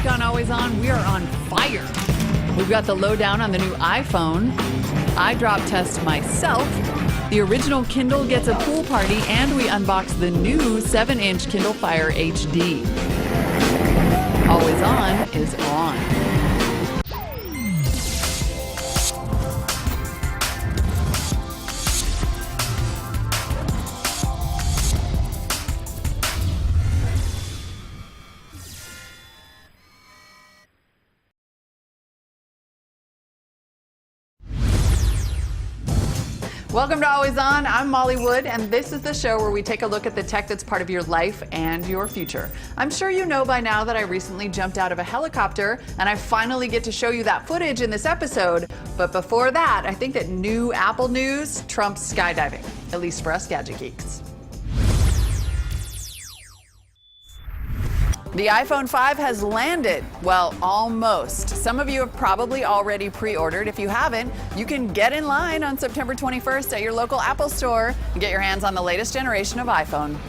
on Always On, we are on fire. We've got the lowdown on the new iPhone. I drop test myself. The original Kindle gets a pool party, and we unbox the new 7-inch Kindle Fire HD. Always On is on. Welcome to Always On. I'm Molly Wood, and this is the show where we take a look at the tech that's part of your life and your future. I'm sure you know by now that I recently jumped out of a helicopter, and I finally get to show you that footage in this episode. But before that, I think that new Apple news trumps skydiving, at least for us gadget geeks. The iPhone 5 has landed. Well, almost. Some of you have probably already pre-ordered. If you haven't, you can get in line on September 21st at your local Apple store and get your hands on the latest generation of iPhone.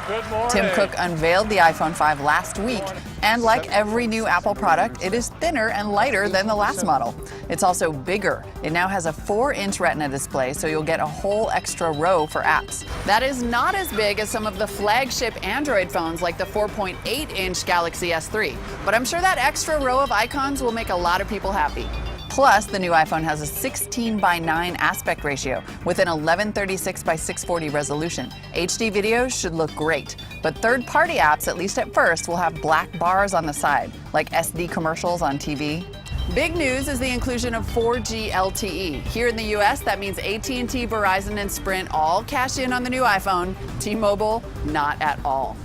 Good morning. Tim Cook unveiled the iPhone 5 last week, and like every new Apple product, it is thinner and lighter than the last model. It's also bigger. It now has a 4-inch Retina display, so you'll get a whole extra row for apps. That is not as big as some of the flagship Android phones like the 4.8-inch Galaxy S3, but I'm sure that extra row of icons will make a lot of people happy. Plus, the new iPhone has a 16:9 aspect ratio with an 1136x640 resolution. HD videos should look great, but third-party apps, at least at first, will have black bars on the side, like SD commercials on TV. Big news is the inclusion of 4G LTE. Here in the US, that means AT&T, Verizon, and Sprint all cash in on the new iPhone. T-Mobile, not at all.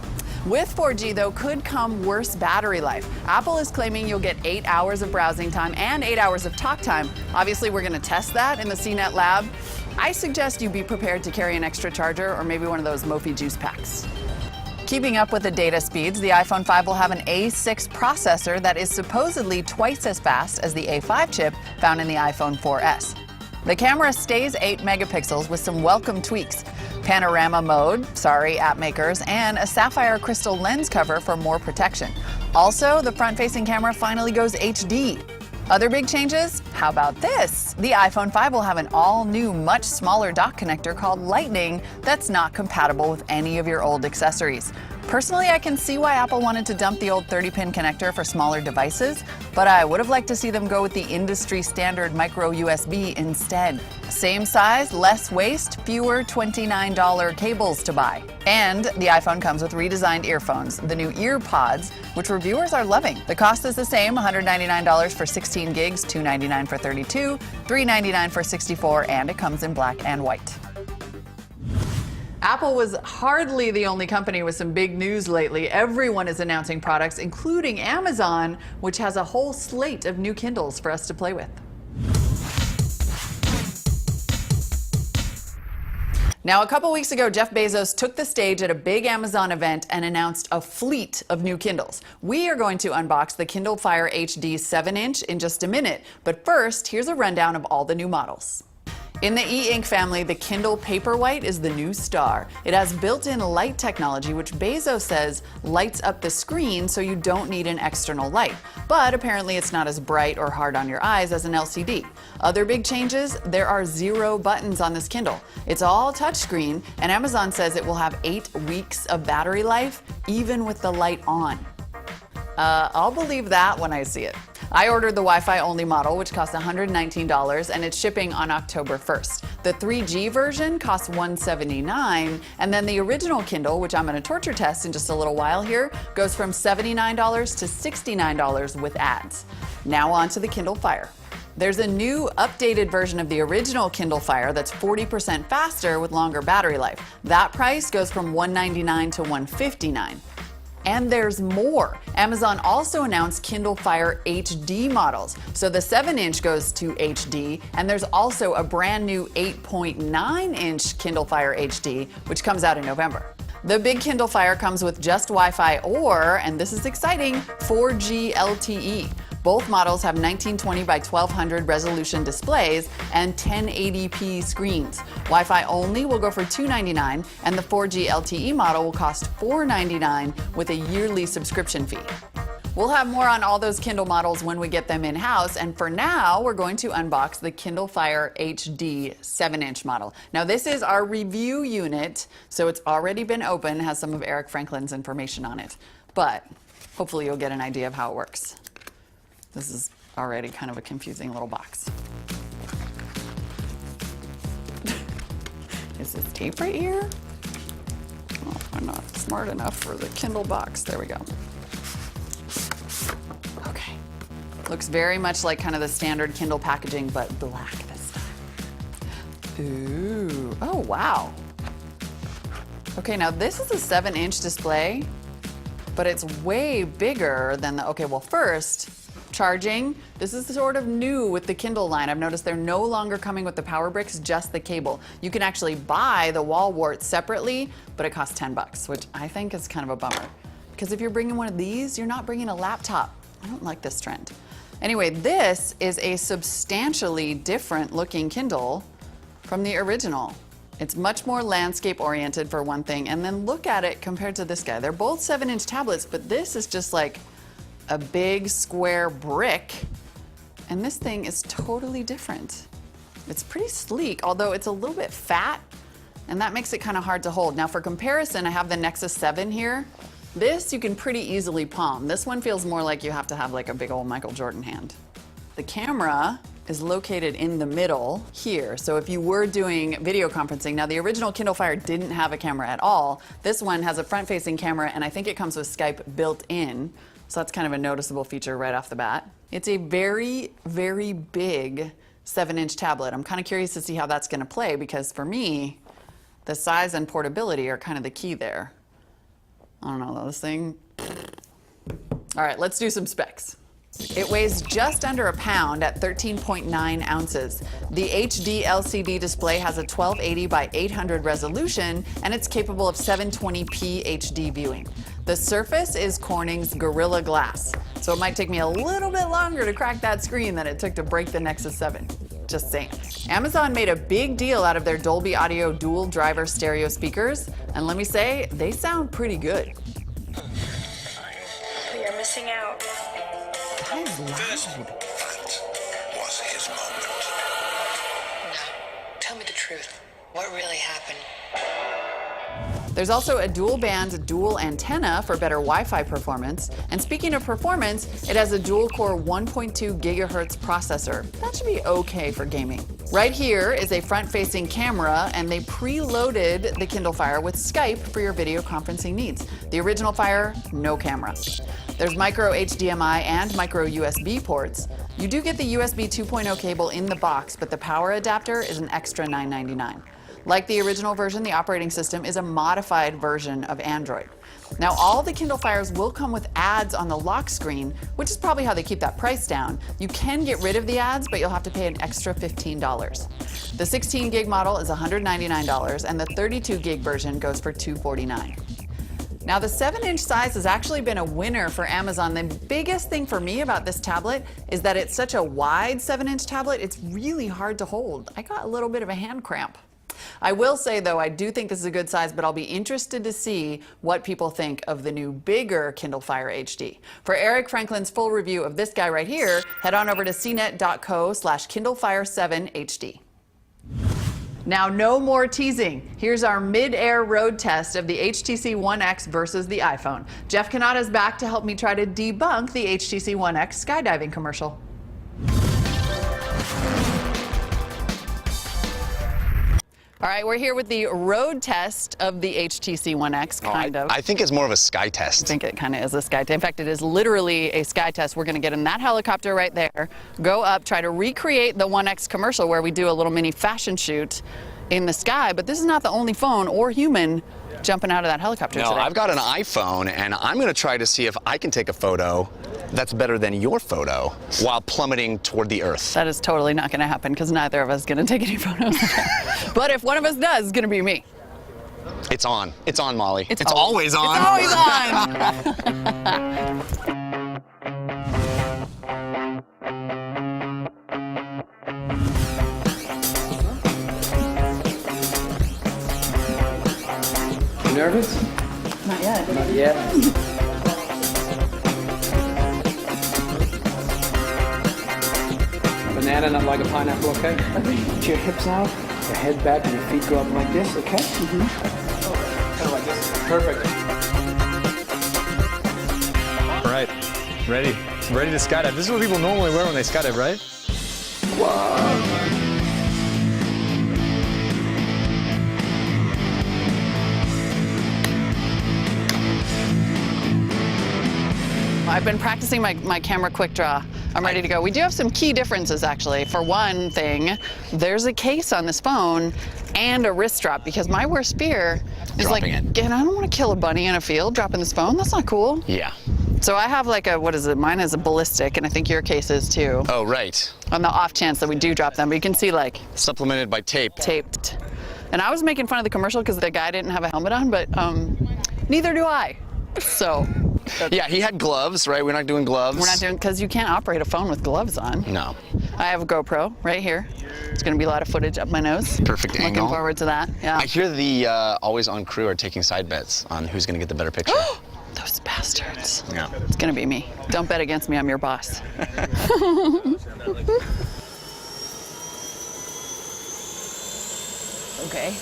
With 4G, though, could come worse battery life. Apple is claiming you'll get 8 hours of browsing time and 8 hours of talk time. Obviously, we're going to test that in the CNET lab. I suggest you be prepared to carry an extra charger or maybe one of those Mophie juice packs. Keeping up with the data speeds, the iPhone 5 will have an A6 processor that is supposedly twice as fast as the A5 chip found in the iPhone 4S. The camera stays 8 megapixels with some welcome tweaks. Panorama mode, sorry app makers, and a sapphire crystal lens cover for more protection. Also, the front-facing camera finally goes HD. Other big changes? How about this? The iPhone 5 will have an all-new, much smaller dock connector called Lightning that's not compatible with any of your old accessories. Personally, I can see why Apple wanted to dump the old 30-pin connector for smaller devices, but I would have liked to see them go with the industry standard micro USB instead. Same size, less waste, fewer $29 cables to buy. And the iPhone comes with redesigned earphones, the new EarPods, which reviewers are loving. The cost is the same, $199 for 16 gigs, $299 for 32, $399 for 64, and it comes in black and white. Apple was hardly the only company with some big news lately. Everyone is announcing products, including Amazon, which has a whole slate of new Kindles for us to play with. Now, a couple weeks ago, Jeff Bezos took the stage at a big Amazon event and announced a fleet of new Kindles. We are going to unbox the Kindle Fire HD 7-inch in just a minute, but first, here's a rundown of all the new models. In the e-ink family, the Kindle Paperwhite is the new star. It has built-in light technology, which Bezos says lights up the screen so you don't need an external light. But apparently it's not as bright or hard on your eyes as an LCD. Other big changes, there are 0 buttons on this Kindle. It's all touchscreen, and Amazon says it will have 8 weeks of battery life, even with the light on. I'll believe that when I see it. I ordered the Wi-Fi only model, which costs $119, and it's shipping on October 1st. The 3G version costs $179, and then the original Kindle, which I'm going to torture test in just a little while here, goes from $79 to $69 with ads. Now on to the Kindle Fire. There's a new updated version of the original Kindle Fire that's 40% faster with longer battery life. That price goes from $199 to $159. And there's more. Amazon also announced Kindle Fire HD models. So the 7-inch goes to HD, and there's also a brand new 8.9-inch Kindle Fire HD, which comes out in November. The big Kindle Fire comes with just Wi-Fi or, and this is exciting, 4G LTE. Both models have 1920 by 1200 resolution displays and 1080p screens. Wi-Fi only will go for $299, and the 4G LTE model will cost $499 with a yearly subscription fee. We'll have more on all those Kindle models when we get them in-house, and for now, we're going to unbox the Kindle Fire HD 7-inch model. Now, this is our review unit, so it's already been opened, has some of Eric Franklin's information on it, but hopefully you'll get an idea of how it works. This is already kind of a confusing little box. Is this tape right here? Oh, I'm not smart enough for the Kindle box. There we go. Okay. Looks very much like kind of the standard Kindle packaging, but black this time. Ooh, oh wow. Okay, now this is a 7-inch display, but it's way bigger than the, okay, well first, charging. This is sort of new with the Kindle line. I've noticed they're no longer coming with the power bricks, just the cable. You can actually buy the wall wart separately, but it costs $10, which I think is kind of a bummer. Because if you're bringing one of these, you're not bringing a laptop. I don't like this trend. Anyway, this is a substantially different looking Kindle from the original. It's much more landscape oriented for one thing, and then look at it compared to this guy. They're both 7-inch tablets, but this is just like a big square brick, and this thing is totally different. It's pretty sleek, although it's a little bit fat, and that makes it kind of hard to hold. Now for comparison, I have the Nexus 7 here. This you can pretty easily palm. This one feels more like you have to have like a big old Michael Jordan hand. The camera is located in the middle here. So if you were doing video conferencing, now the original Kindle Fire didn't have a camera at all. This one has a front-facing camera, and I think it comes with Skype built in. So that's kind of a noticeable feature right off the bat. It's a very, very big 7-inch tablet. I'm kind of curious to see how that's going to play, because for me, the size and portability are kind of the key there. I don't know, though, this thing. All right, let's do some specs. It weighs just under a pound at 13.9 ounces. The HD LCD display has a 1280 by 800 resolution, and it's capable of 720p HD viewing. The surface is Corning's Gorilla Glass, so it might take me a little bit longer to crack that screen than it took to break the Nexus 7. Just saying. Amazon made a big deal out of their Dolby Audio dual driver stereo speakers, and let me say, they sound pretty good. You're missing out. That is loud. That was his moment. No, tell me the truth. What really happened? There's also a dual-band dual antenna for better Wi-Fi performance. And speaking of performance, it has a dual-core 1.2 gigahertz processor. That should be okay for gaming. Right here is a front-facing camera, and they preloaded the Kindle Fire with Skype for your video conferencing needs. The original Fire, no camera. There's micro HDMI and micro USB ports. You do get the USB 2.0 cable in the box, but the power adapter is an extra $9.99. Like the original version, the operating system is a modified version of Android. Now, all the Kindle Fires will come with ads on the lock screen, which is probably how they keep that price down. You can get rid of the ads, but you'll have to pay an extra $15. The 16 gig model is $199, and the 32 gig version goes for $249. Now, the 7-inch size has actually been a winner for Amazon. The biggest thing for me about this tablet is that it's such a wide 7-inch tablet, it's really hard to hold. I got a little bit of a hand cramp. I will say, though, I do think this is a good size, but I'll be interested to see what people think of the new bigger Kindle Fire HD. For Eric Franklin's full review of this guy right here, head on over to cnet.co/KindleFire7HD. Now, no more teasing. Here's our mid-air road test of the HTC One X versus the iPhone. Jeff Cannata is back to help me try to debunk the HTC One X skydiving commercial. All right, we're here with the road test of the HTC One X, kind of. I think it's more of a sky test. I think it kind of is a sky test. In fact, it is literally a sky test. We're going to get in that helicopter right there, go up, try to recreate the One X commercial where we do a little mini fashion shoot in the sky. But this is not the only phone or human jumping out of that helicopter No, today. I've got an iPhone, and I'm going to try to see if I can take a photo that's better than your photo while plummeting toward the Earth. That is totally not going to happen because neither of us is going to take any photos. But if one of us does, it's going to be me. It's on. It's on, Molly. It's always on. It's always on. You nervous? Not yet. Not yet. like a pineapple, okay? Put your hips out, your head back, and your feet go up like this, okay? Kind of like this. Perfect. All right, ready to skydive. This is what people normally wear when they skydive, right? I've been practicing my camera quick draw. I'm ready to go. We do have some key differences, actually. For one thing, there's a case on this phone and a wrist strap, because my worst fear is Dropping it. I don't want to kill a bunny in a field dropping this phone. That's not cool. Yeah. So I have like a, what is it? Mine is a ballistic, and I think your case is too. Oh, right. On the off chance that we do drop them, but you can see like Supplemented by tape. taped. And I was making fun of the commercial because the guy didn't have a helmet on, but neither do I. So. Yeah, he had gloves, right? We're not doing gloves. We're not doing, because you can't operate a phone with gloves on. No. I have a GoPro right here. It's going to be a lot of footage up my nose. Perfect angle. Looking forward to that. Yeah. I hear the always-on crew are taking side bets on who's going to get the better picture. Those bastards. Yeah. It's going to be me. Don't bet against me. I'm your boss. Okay.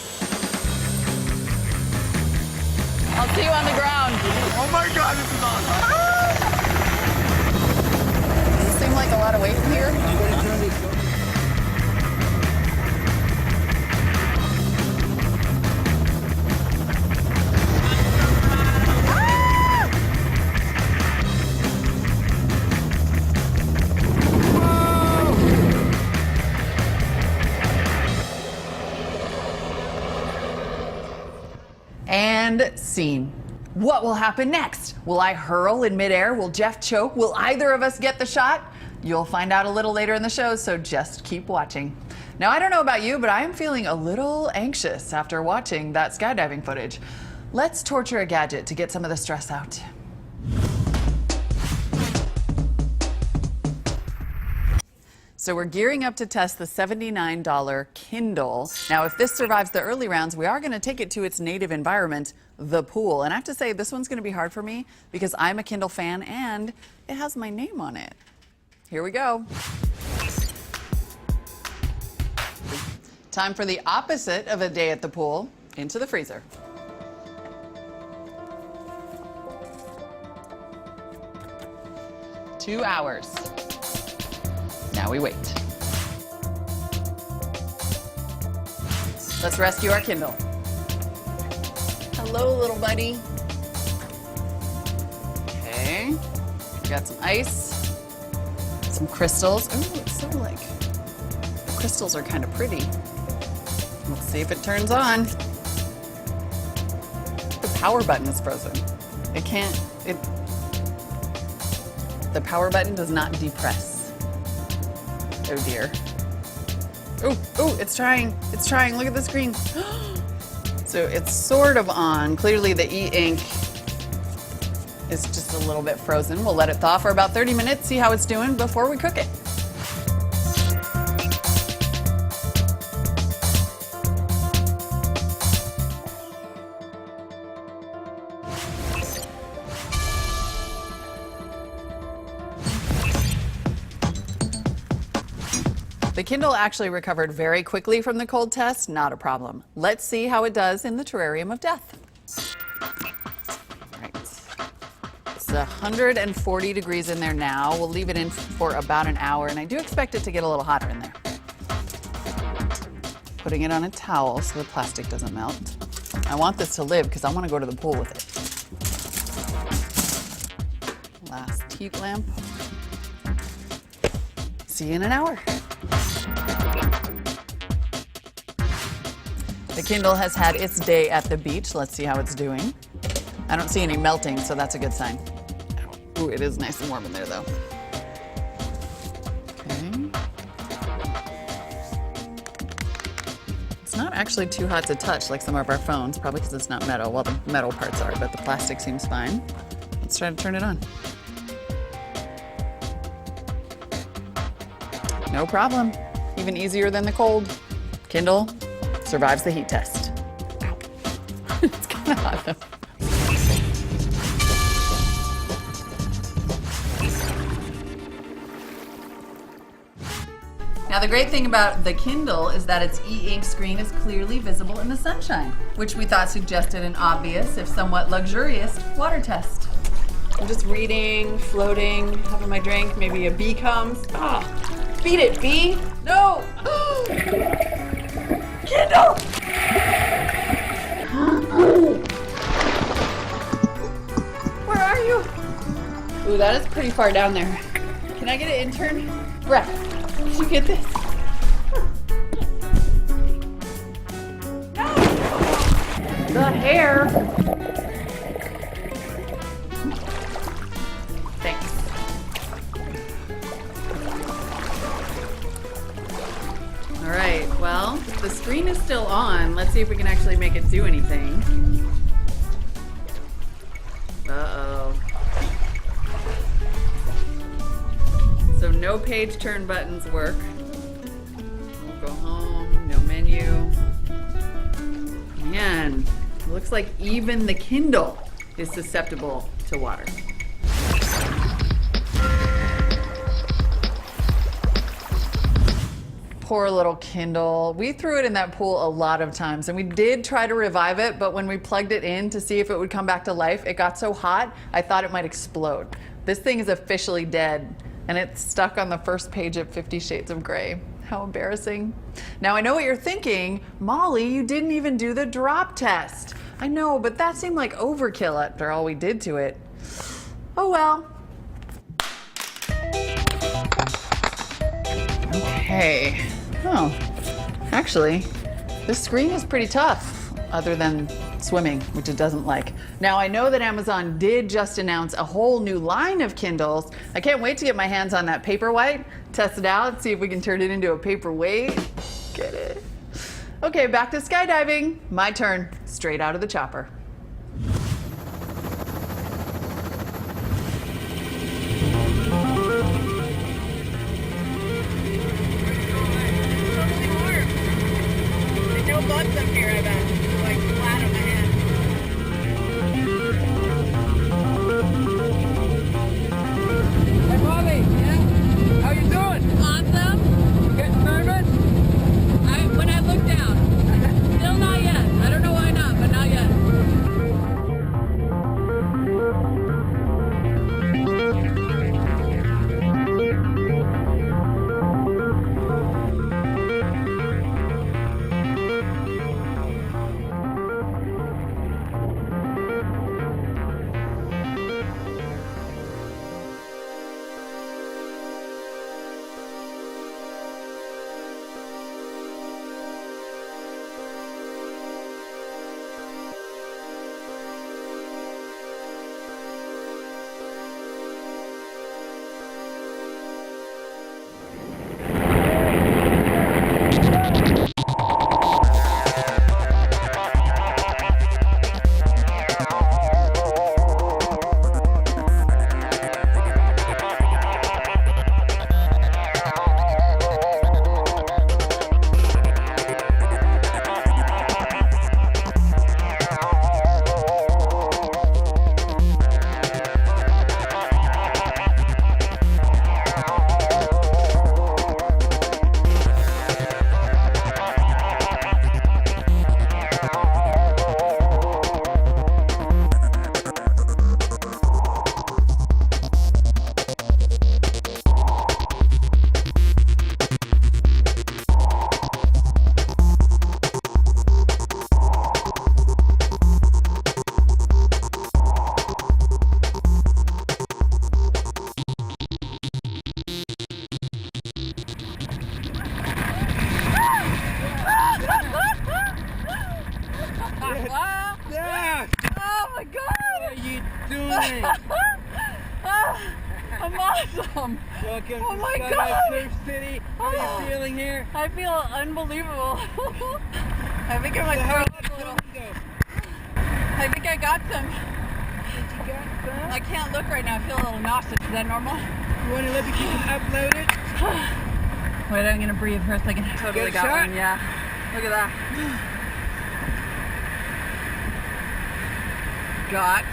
I'll see you on the ground. Oh my God, this is awesome. Does it seem like a lot of weight from here? And scene. What will happen next? Will I hurl in midair? Will Jeff choke? Will either of us get the shot? You'll find out a little later in the show, so just keep watching. Now, I don't know about you, but I am feeling a little anxious after watching that skydiving footage. Let's torture a gadget to get some of the stress out. So we're gearing up to test the $79 Kindle. Now, if this survives the early rounds, we are going to take it to its native environment, the pool. And I have to say, this one's going to be hard for me because I'm a Kindle fan and it has my name on it. Here we go. Time for the opposite of a day at the pool, into the freezer. Two hours. Now we wait. Let's rescue our Kindle. Hello, little buddy. Okay. We got some ice, some crystals. Oh, it's so like, the crystals are kind of pretty. Let's see if it turns on. The power button is frozen. The power button does not depress. Oh dear. Oh, it's trying. It's trying. Look at the screen. So it's sort of on. Clearly the e-ink is just a little bit frozen. We'll let it thaw for about 30 minutes, see how it's doing before we cook it. The Kindle actually recovered very quickly from the cold test, not a problem. Let's see how it does in the terrarium of death. All right. It's 140 degrees in there now. We'll leave it in for about an hour, and I do expect it to get a little hotter in there. Putting it on a towel so the plastic doesn't melt. I want this to live because I want to go to the pool with it. Last heat lamp. See you in an hour. The Kindle has had its day at the beach. Let's see how it's doing. I don't see any melting, so that's a good sign. Ooh, it is nice and warm in there, though. Okay. It's not actually too hot to touch like some of our phones, probably because it's not metal. Well, the metal parts are, but the plastic seems fine. Let's try to turn it on. No problem. Even easier than the cold. Kindle survives the heat test. Ow. It's kind of hot though. Now Now the great thing about the Kindle is that its e-ink screen is clearly visible in the sunshine, which we thought suggested an obvious, if somewhat luxurious, water test. I'm just reading, floating, having my drink, maybe a bee comes. Ah, beat it, bee! No! Kindle! Where are you? Ooh, that is pretty far down there. Can I get an intern? Brett, did you get this? No! The hair! Thanks. All right, well, the screen is still on. Let's see if we can actually make it do anything. Uh-oh. So no page turn buttons work. We'll go home, no menu. Man, it looks like even the Kindle is susceptible to water. Poor little Kindle. We threw it in that pool a lot of times, and we did try to revive it, but when we plugged it in to see if it would come back to life, it got so hot, I thought it might explode. This thing is officially dead, and it's stuck on the first page of 50 Shades of Grey. How embarrassing. Now I know what you're thinking. Molly, you didn't even do the drop test. I know, but that seemed like overkill after all we did to it. Oh well. Okay. Oh, actually, this screen is pretty tough, other than swimming, which it doesn't like. Now, I know that Amazon did just announce a whole new line of Kindles. I can't wait to get my hands on that Paperwhite, test it out, see if we can turn it into a paperweight. Get it? Okay, back to skydiving. My turn, straight out of the chopper. No bugs up here, I bet. They're like flat on my hand. Hey, Molly. Yeah? How you doing? Awesome. You getting nervous? When I look down. Still not yet. I don't know why not, but not yet. I'm awesome. Welcome oh to my Skydive God. Surf City. How are you feeling here? I feel unbelievable. I think I might throw up a little. I think I got some. I can't look right now. I feel a little nauseous. Is that normal? You want to let me keep it uploaded? Wait, I'm gonna breathe for a second. Totally got shot? one. Yeah. Look at that. Got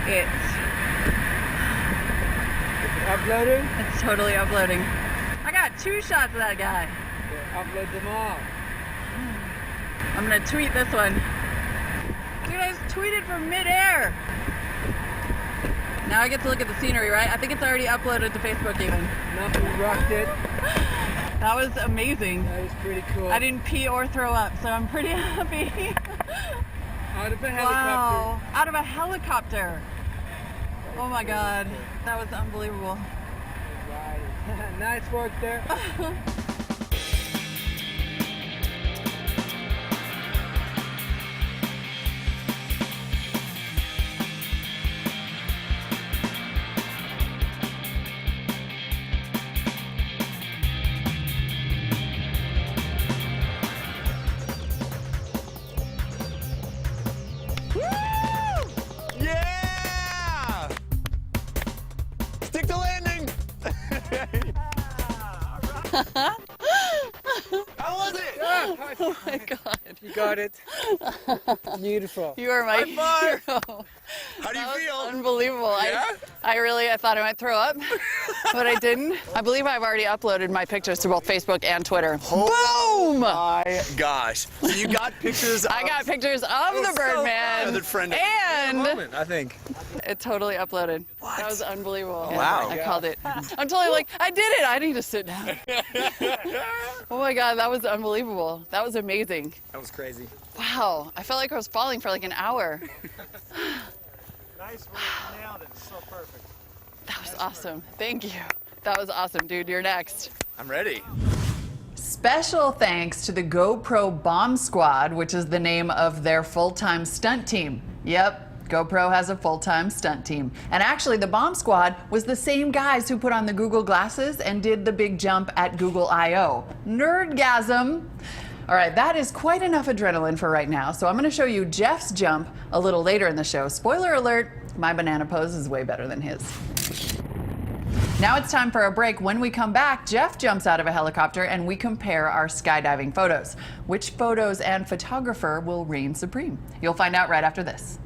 it. Uploading? It's totally uploading. I got 2 shots of that guy. Yeah, upload them all. I'm gonna tweet this one. Dude, I just tweeted from midair. Now I get to look at the scenery, right? I think it's already uploaded to Facebook even. Nothing rocked it. That was amazing. That was pretty cool. I didn't pee or throw up, so I'm pretty happy. Out of a helicopter. Wow, out of a helicopter. Oh my God, that was unbelievable. Right. Nice work there. Yeah! Stick to landing! How was it? Oh my God. You got it. Beautiful. You are my High five. hero. How do you That was feel? unbelievable. Yeah? I thought I might throw up, but I didn't. I believe I've already uploaded my pictures to both Facebook and Twitter. Oh Boom! my gosh. So you got pictures of... I got pictures of the so Birdman, good, friend. and Moment, I think. it totally uploaded. That was unbelievable. Wow. I called it. I'm totally like, I did it. I need to sit down. Oh my God, that was unbelievable. That was amazing. That was crazy. Wow, I felt like I was falling for like an hour. Nice work. You nailed it. It's so perfect. That was awesome. Thank you. That was awesome, dude. You're next. I'm ready. Special thanks to the GoPro Bomb Squad, which is the name of their full-time stunt team. Yep, GoPro has a full-time stunt team. And actually, the Bomb Squad was the same guys who put on the Google glasses and did the big jump at Google I/O. Nerdgasm! All right, that is quite enough adrenaline for right now, so I'm going to show you Jeff's jump a little later in the show. Spoiler alert, my banana pose is way better than his. Now it's time for a break. When we come back, Jeff jumps out of a helicopter and we compare our skydiving photos. Which photos and photographer will reign supreme? You'll find out right after this.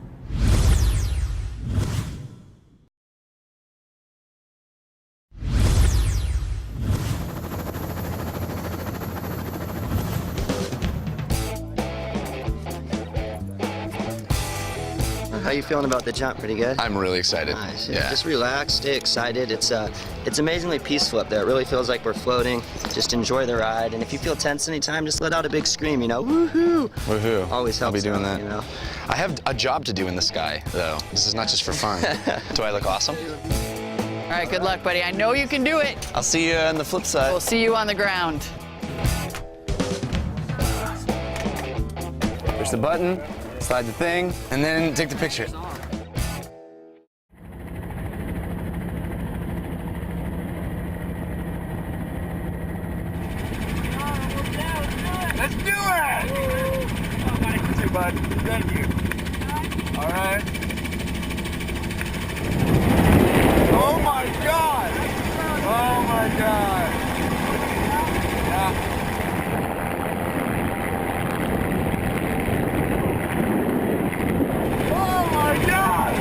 How you feeling about the jump? Pretty good? I'm really excited. Nice. Yeah. Just relax, stay excited. It's amazingly peaceful up there. It really feels like we're floating. Just enjoy the ride. And if you feel tense anytime, just let out a big scream, you know, woohoo! Woohoo. Always helps I'll be doing out, that. you know? I have a job to do in the sky, though. This is not just for fun. Do I look awesome? All right, good luck, buddy. I know you can do it. I'll see you on the flip side. We'll see you on the ground. Push the button, slide the thing, and then take the picture. Let's do it! Oh, thank you, bud. Thank you. All right. Oh my God! Oh my God! Yeah. Oh my God!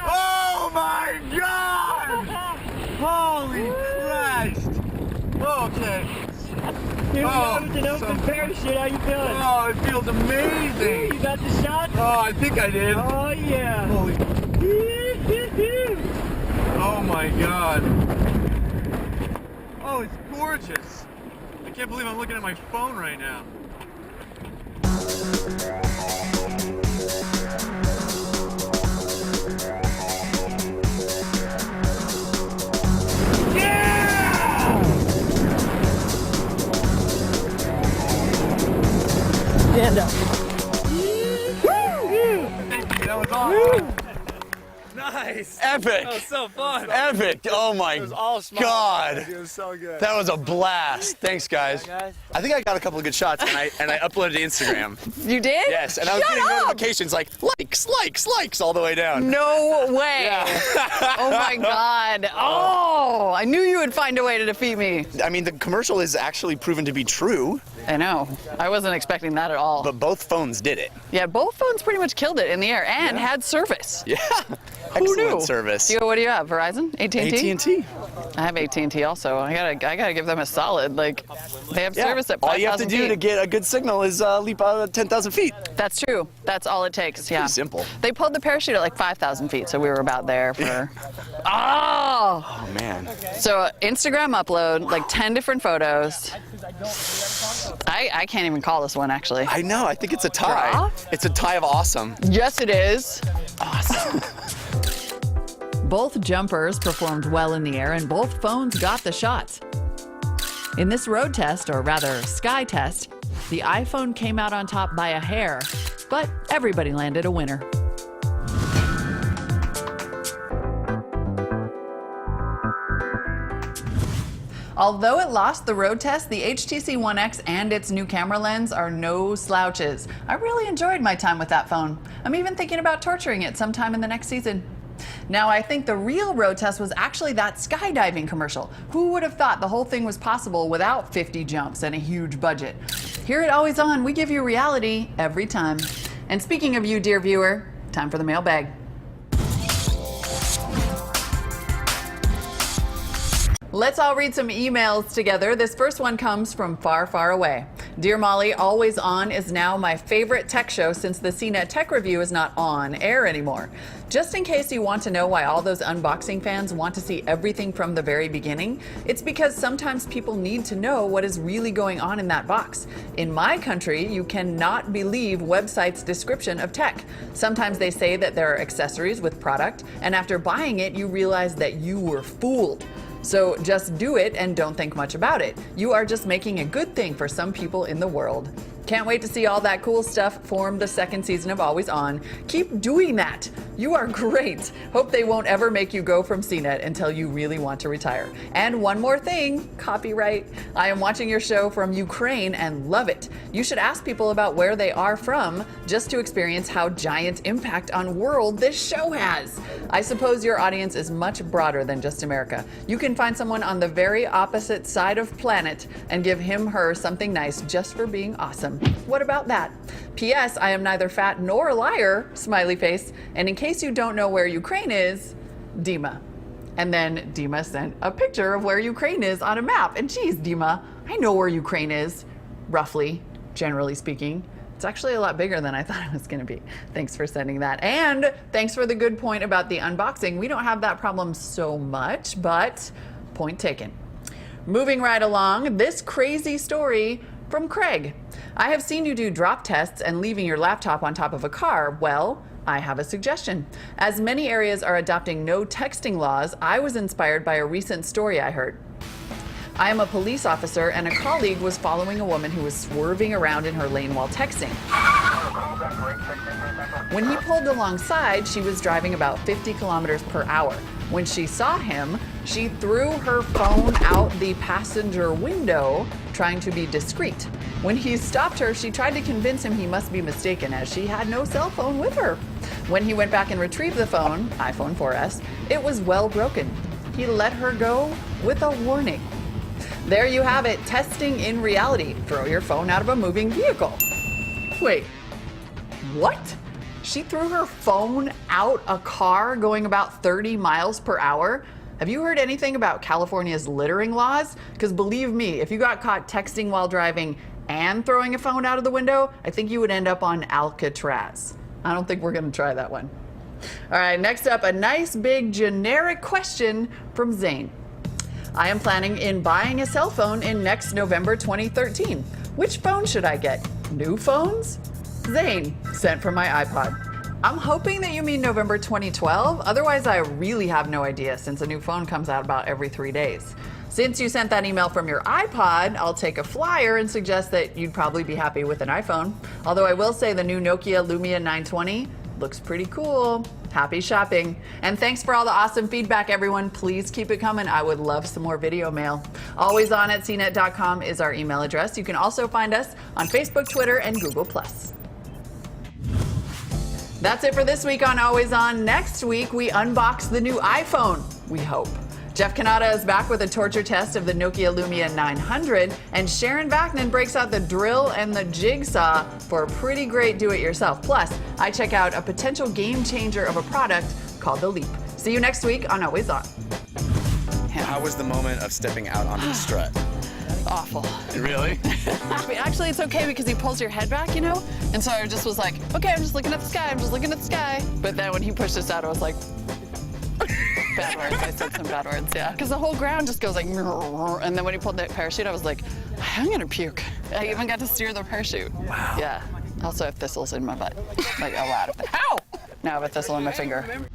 Oh my God! Holy Christ! Okay. Here we go with an open parachute. How you feeling? Oh, it feels amazing. You got the shot? Oh, I think I did. Oh yeah. Holy. Oh my God. Oh, it's gorgeous. I can't believe I'm looking at my phone right now. Stand up. That was awesome. Nice. Epic. That was so fun. Epic. Oh my All small. God. It was so good. That was a blast. Thanks, guys. I think I got a couple of good shots, and I uploaded to Instagram. You did? Yes, and I was Shut getting up! notifications like likes all the way down. No way. Yeah. Oh my God. Oh, I knew you would find a way to defeat me. I mean, the commercial is actually proven to be true, I know. I wasn't expecting that at all. but both phones did it. Yeah, both phones pretty much killed it in the air and had service. Yeah. Who Excellent knew? service. What do you have? Verizon? AT&T? AT&T. I have AT&T also. I gotta give them a solid. Like, they have service at 5,000 All you have to do feet. to get a good signal is leap out of 10,000 feet. That's true. That's all it takes. Yeah. Pretty simple. They pulled the parachute at like 5,000 feet, so we were about there for. Oh! Oh man. So Instagram upload like 10 different photos. I can't even call this one actually. I know. I think it's a tie. Draw? It's a tie of awesome. Yes, it is. Awesome. Both jumpers performed well in the air and both phones got the shots. In this road test, or rather sky test, the iPhone came out on top by a hair, but everybody landed a winner. Although it lost the road test, the HTC One X and its new camera lens are no slouches. I really enjoyed my time with that phone. I'm even thinking about torturing it sometime in the next season. Now, I think the real road test was actually that skydiving commercial. Who would have thought the whole thing was possible without 50 jumps and a huge budget? Here at Always On, we give you reality every time. And speaking of you, dear viewer, time for the mailbag. Let's all read some emails together. This first one comes from far, far away. Dear Molly, Always On is now my favorite tech show since the CNET Tech Review is not on air anymore. Just in case you want to know why all those unboxing fans want to see everything from the very beginning, it's because sometimes people need to know what is really going on in that box. In my country, you cannot believe websites' description of tech. Sometimes they say that there are accessories with product, and after buying it, you realize that you were fooled. So just do it and don't think much about it. You are just making a good thing for some people in the world. Can't wait to see all that cool stuff form the second season of Always On. Keep doing that. You are great. Hope they won't ever make you go from CNET until you really want to retire. And one more thing, copyright. I am watching your show from Ukraine and love it. You should ask people about where they are from just to experience how giant impact on world this show has. I suppose your audience is much broader than just America. You can find someone on the very opposite side of planet and give him/her something nice just for being awesome. What about that? P.S. I am neither fat nor a liar, smiley face. And in case you don't know where Ukraine is, Dima. And then Dima sent a picture of where Ukraine is on a map. And geez, Dima, I know where Ukraine is, roughly, generally speaking. It's actually a lot bigger than I thought it was going to be. Thanks for sending that. And thanks for the good point about the unboxing. We don't have that problem so much, but point taken. Moving right along, this crazy story from Craig. I have seen you do drop tests and leaving your laptop on top of a car. Well, I have a suggestion. As many areas are adopting no texting laws, I was inspired by a recent story I heard. I am a police officer, and a colleague was following a woman who was swerving around in her lane while texting. When he pulled alongside, she was driving about 50 kilometers per hour. When she saw him, she threw her phone out the passenger window, trying to be discreet. When he stopped her, she tried to convince him he must be mistaken, as she had no cell phone with her. When he went back and retrieved the phone, iPhone 4S, it was well broken. He let her go with a warning. There you have it, testing in reality. Throw your phone out of a moving vehicle. Wait, what? She threw her phone out a car going about 30 miles per hour? Have you heard anything about California's littering laws? Because believe me, if you got caught texting while driving and throwing a phone out of the window, I think you would end up on Alcatraz. I don't think we're going to try that one. All right, next up, a nice big generic question from Zane. I am planning in buying a cell phone in next November 2013. Which phone should I get? New phones? Zane, sent from my iPod. I'm hoping that you mean November 2012. Otherwise, I really have no idea since a new phone comes out about every 3 days. Since you sent that email from your iPod, I'll take a flyer and suggest that you'd probably be happy with an iPhone. Although I will say the new Nokia Lumia 920 looks pretty cool. Happy shopping. And thanks for all the awesome feedback, everyone. Please keep it coming. I would love some more video mail. alwayson@cnet.com is our email address. You can also find us on Facebook, Twitter, and Google+. That's it for this week on Always On. Next week, we unbox the new iPhone, we hope. Jeff Kanata is back with a torture test of the Nokia Lumia 900, and Sharon Vaknin breaks out the drill and the jigsaw for a pretty great do-it-yourself. Plus, I check out a potential game changer of a product called the Leap. See you next week on Always On. How was the moment of stepping out onto the strut? Awful. Really? Actually, it's okay because he pulls your head back, you know? And so I just was like, okay, I'm just looking at the sky, I'm just looking at the sky. But then when he pushed us out, I was like, bad words. I said some bad words, yeah. Because the whole ground just goes like, and then when he pulled that parachute, I was like, I'm gonna puke. I even got to steer the parachute. Wow. Yeah. Also, I have thistles in my butt. Like a lot of them. Ow! Now I have a thistle in my finger.